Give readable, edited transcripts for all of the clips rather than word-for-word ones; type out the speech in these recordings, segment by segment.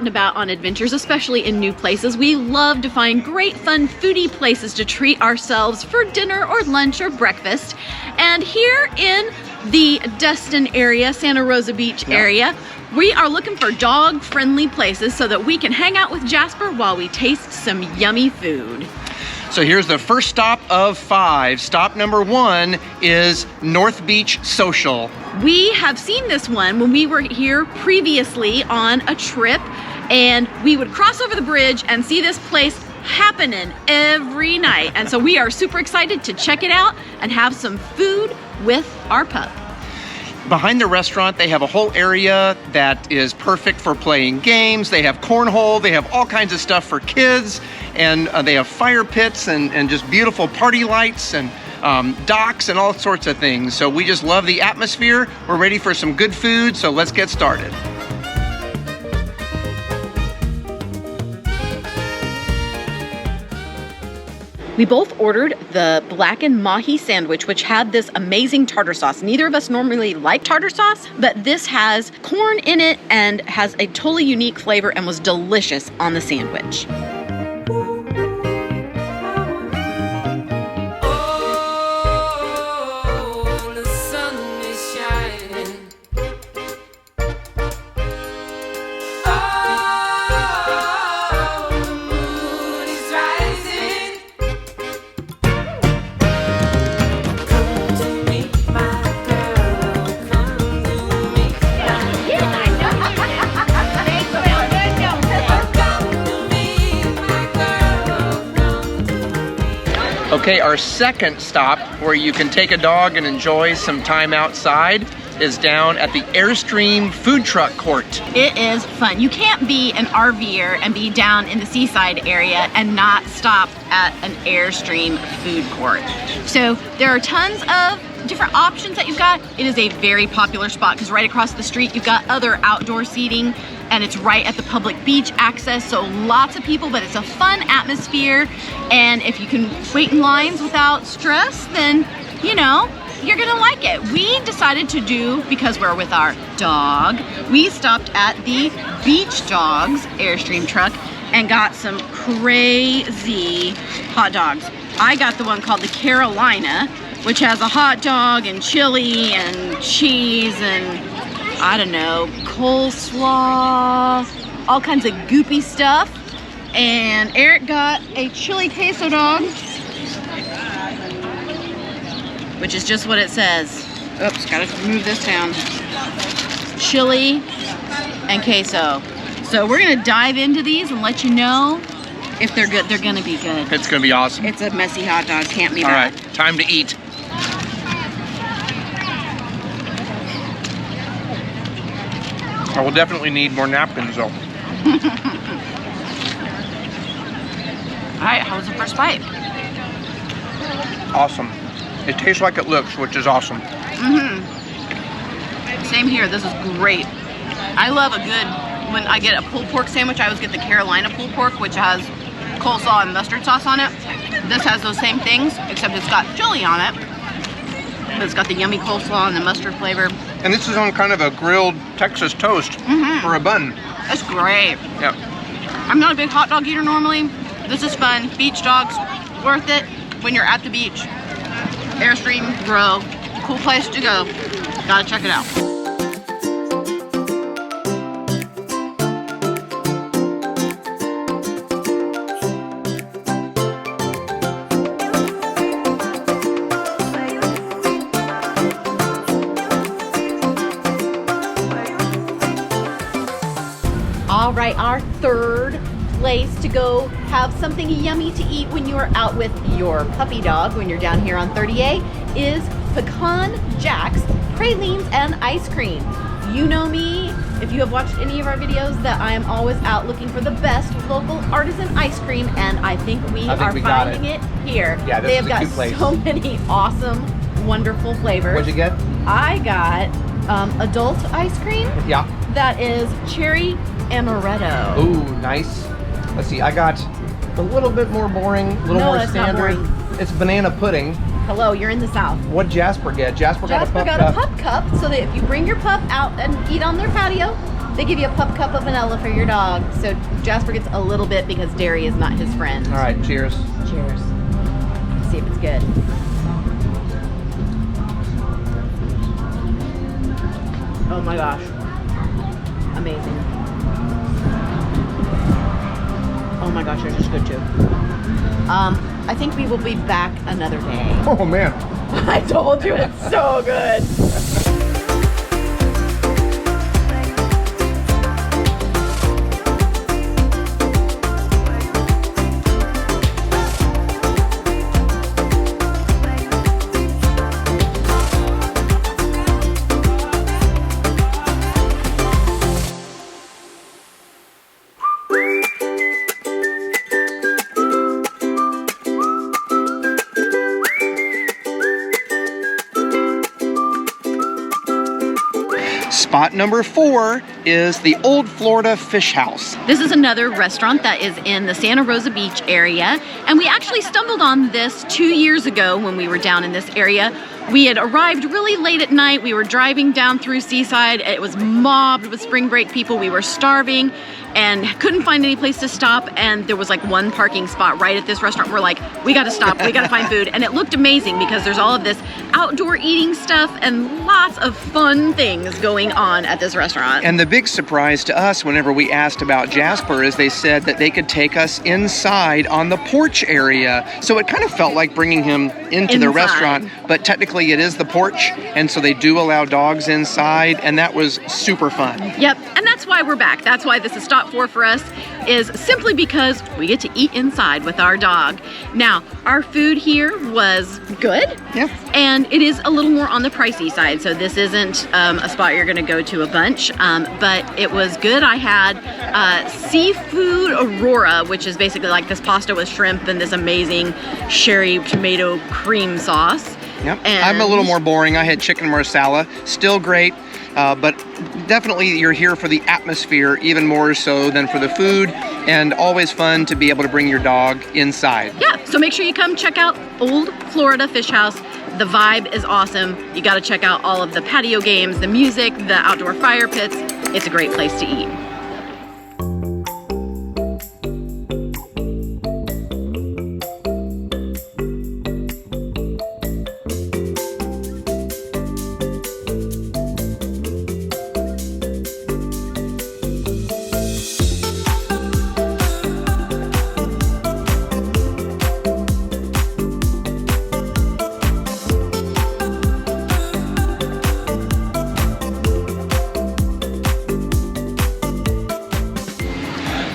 and about on adventures, especially in new places, we love to find great fun foodie places to treat ourselves for dinner or lunch or breakfast. And here in the Destin area, Santa Rosa Beach area, we are looking for dog-friendly places so that we can hang out with Jasper while we taste some yummy food. So here's the first stop of 5. Stop number 1 is North Beach Social. We have seen this one when we were here previously on a trip, and we would cross over the bridge and see this place happening every night. And so we are super excited to check it out and have some food with our pup. Behind the restaurant, they have a whole area that is perfect for playing games. They have cornhole, they have all kinds of stuff for kids, and they have fire pits and just beautiful party lights and docks and all sorts of things. So we just love the atmosphere. We're ready for some good food, so let's get started. We both ordered the blackened mahi sandwich, which had this amazing tartar sauce. Neither of us normally like tartar sauce, but this has corn in it and has a totally unique flavor and was delicious on the sandwich. Okay, our second stop where you can take a dog and enjoy some time outside is down at the Airstream food truck court. It is fun. You can't be an RVer and be down in the seaside area and not stop at an Airstream food court. So there are tons of different options that you've got. It is a very popular spot because right across the street you've got other outdoor seating, and it's right at the public beach access, so lots of people, but it's a fun atmosphere. And if you can wait in lines without stress, then, you know, you're gonna like it. We decided to do, because we're with our dog, we stopped at the Beach Dogs Airstream truck and got some crazy hot dogs. I got the one called the Carolina, which has a hot dog and chili and cheese and, I don't know, coleslaw, all kinds of goopy stuff. And Eric got a chili queso dog, which is just what it says. Oops, gotta move this down. Chili and queso. So we're gonna dive into these and let you know if they're good. They're gonna be good. It's gonna be awesome. It's a messy hot dog, can't be bad. All right, time to eat. I will definitely need more napkins though. All right, how was the first bite? Awesome. It tastes like it looks, which is awesome. Same here, this is great. I love a good, when I get a pulled pork sandwich, I always get the Carolina pulled pork, which has coleslaw and mustard sauce on it. This has those same things, except it's got chili on it. But it's got the yummy coleslaw and the mustard flavor. And this is on kind of a grilled Texas toast for a bun. It's great. Yeah. I'm not a big hot dog eater normally. This is fun. Beach dogs, worth it when you're at the beach. Airstream, Grow, cool place to go. Gotta check it out. All right, our third place to go have something yummy to eat when you are out with your puppy dog when you're down here on 30A is Pecan Jack's Pralines and Ice Cream. You know me, if you have watched any of our videos, that I am always out looking for the best local artisan ice cream, and I think we are finding it here. Yeah, they have got so many awesome, wonderful flavors. What'd you get? I got adult ice cream. Yeah. That is cherry amaretto. Ooh, nice. Let's see, I got a little bit more boring, a little more standard. Not boring. It's banana pudding. Hello, you're in the South. What'd Jasper get? Jasper got a pup pup cup, so that if you bring your pup out and eat on their patio, They give you a pup cup of vanilla for your dog. So Jasper gets a little bit because dairy is not his friend. All right, cheers. Cheers. Let's see if it's good. Oh my gosh. Amazing. Oh my gosh, they're just good too. I think we will be back another day. Oh man. I told you, it's so good. Spot number 4 is the Old Florida Fish House. This is another restaurant that is in the Santa Rosa Beach area, and we actually stumbled on this 2 years ago when we were down in this area. We had arrived really late at night. We were driving down through Seaside. It was mobbed with spring break people. We were starving and couldn't find any place to stop, and there was like one parking spot right at this restaurant. We're like, we gotta stop, we gotta find food. And it looked amazing because there's all of this outdoor eating stuff and lots of fun things going on at this restaurant. And the big surprise to us whenever we asked about Jasper is they said that they could take us inside on the porch area. So it kind of felt like bringing him into the restaurant, but technically it is the porch, and so they do allow dogs inside, and that was super fun. Yep, and that's why we're back. That's why this is stop 4 for us, is simply because we get to eat inside with our dog. Now, our food here was good. Yeah. And it is a little more on the pricey side, so this isn't a spot you're gonna go to a bunch, but it was good. I had seafood aurora, which is basically like this pasta with shrimp and this amazing sherry tomato cream sauce. Yep. And I'm a little more boring. I had chicken marsala, still great, but definitely you're here for the atmosphere even more so than for the food, and always fun to be able to bring your dog inside. Yeah, so make sure you come check out Old Florida Fish House. The vibe is awesome. You gotta check out all of the patio games, the music, the outdoor fire pits. It's a great place to eat.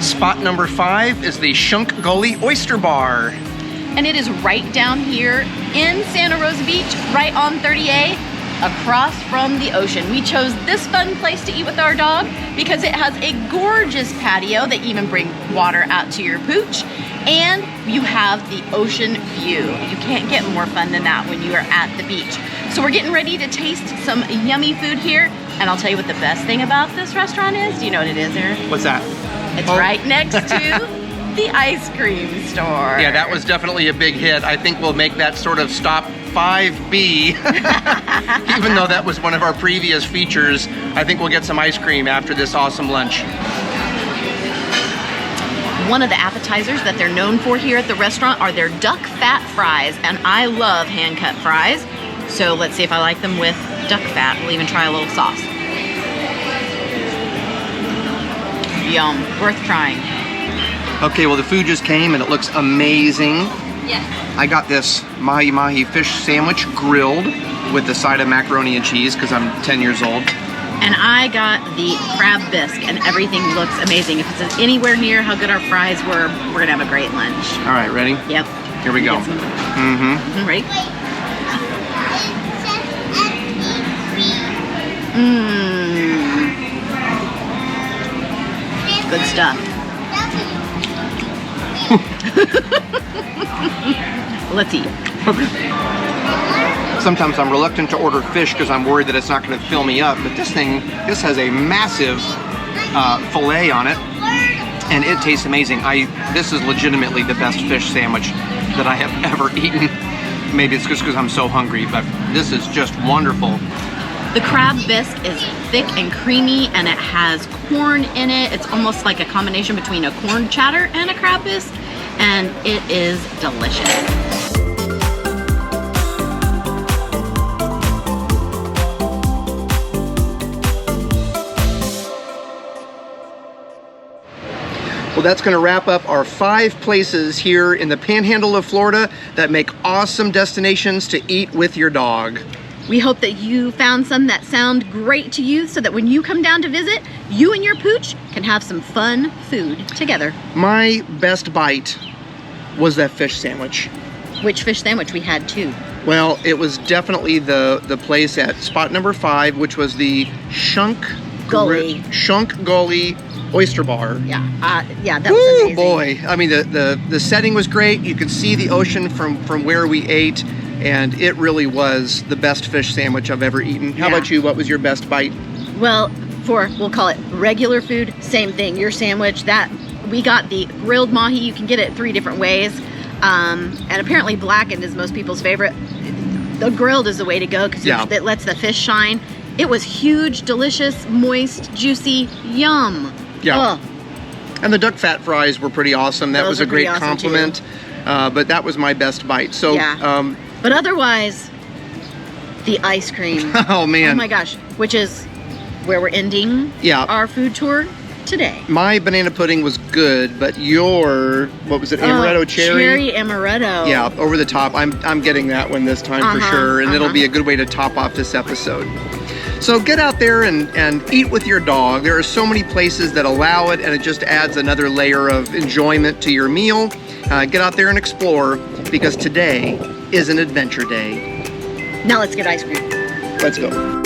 Spot number 5 is the Shunk Gulley Oyster Bar. And it is right down here in Santa Rosa Beach, right on 30A, across from the ocean. We chose this fun place to eat with our dog because it has a gorgeous patio. They even bring water out to your pooch, and you have the ocean view. You can't get more fun than that when you are at the beach. So we're getting ready to taste some yummy food here, and I'll tell you what the best thing about this restaurant is. Do you know what it is, Eric? What's that? It's right next to the ice cream store. Yeah, that was definitely a big hit. I think we'll make that sort of stop 5B. Even though that was one of our previous features, I think we'll get some ice cream after this awesome lunch. One of the appetizers that they're known for here at the restaurant are their duck fat fries, and I love hand-cut fries. So let's see if I like them with duck fat. We'll even try a little sauce. Yum, worth trying. Okay, well the food just came and it looks amazing. Yes. I got this mahi-mahi fish sandwich grilled with the side of macaroni and cheese because I'm 10 years old. And I got the crab bisque, and everything looks amazing. If it's anywhere near how good our fries were, we're gonna have a great lunch. All right, ready? Yep. Here we go. Mm-hmm. Ready? Good stuff. Let's eat. Sometimes I'm reluctant to order fish because I'm worried that it's not going to fill me up, but this has a massive fillet on it, and it tastes amazing. This is legitimately the best fish sandwich that I have ever eaten. Maybe it's just because I'm so hungry, but this is just wonderful. The crab bisque is thick and creamy, and it has corn in it. It's almost like a combination between a corn chowder and a crab bisque, and it is delicious. Well, that's going to wrap up our 5 places here in the Panhandle of Florida that make awesome destinations to eat with your dog. We hope that you found some that sound great to you so that when you come down to visit, you and your pooch can have some fun food together. My best bite was that fish sandwich. Which fish sandwich? We had 2. Well, it was definitely the place at spot number 5, which was the Shunk Gulley. Shunk Gulley Oyster Bar. Yeah, that was amazing. Boy, I mean the setting was great. You could see the ocean from where we ate, and it really was the best fish sandwich I've ever eaten. How about you? What was your best bite? Well, we'll call it regular food, same thing. Your sandwich, that we got the grilled mahi. You can get it 3 different ways, and apparently blackened is most people's favorite. The grilled is the way to go because it lets the fish shine. It was huge, delicious, moist, juicy, yum. Yeah. Ugh. And the duck fat fries were pretty awesome. That was a great compliment. But that was my best bite. So, but otherwise, the ice cream. Oh man. Oh my gosh. Which is where we're ending our food tour today. My banana pudding was good, but your, what was it, amaretto cherry? Cherry amaretto. Yeah, over the top. I'm getting that one this time for sure, and it'll be a good way to top off this episode. So get out there and eat with your dog. There are so many places that allow it, and it just adds another layer of enjoyment to your meal. Get out there and explore, because today is an adventure day. Now let's get ice cream. Let's go.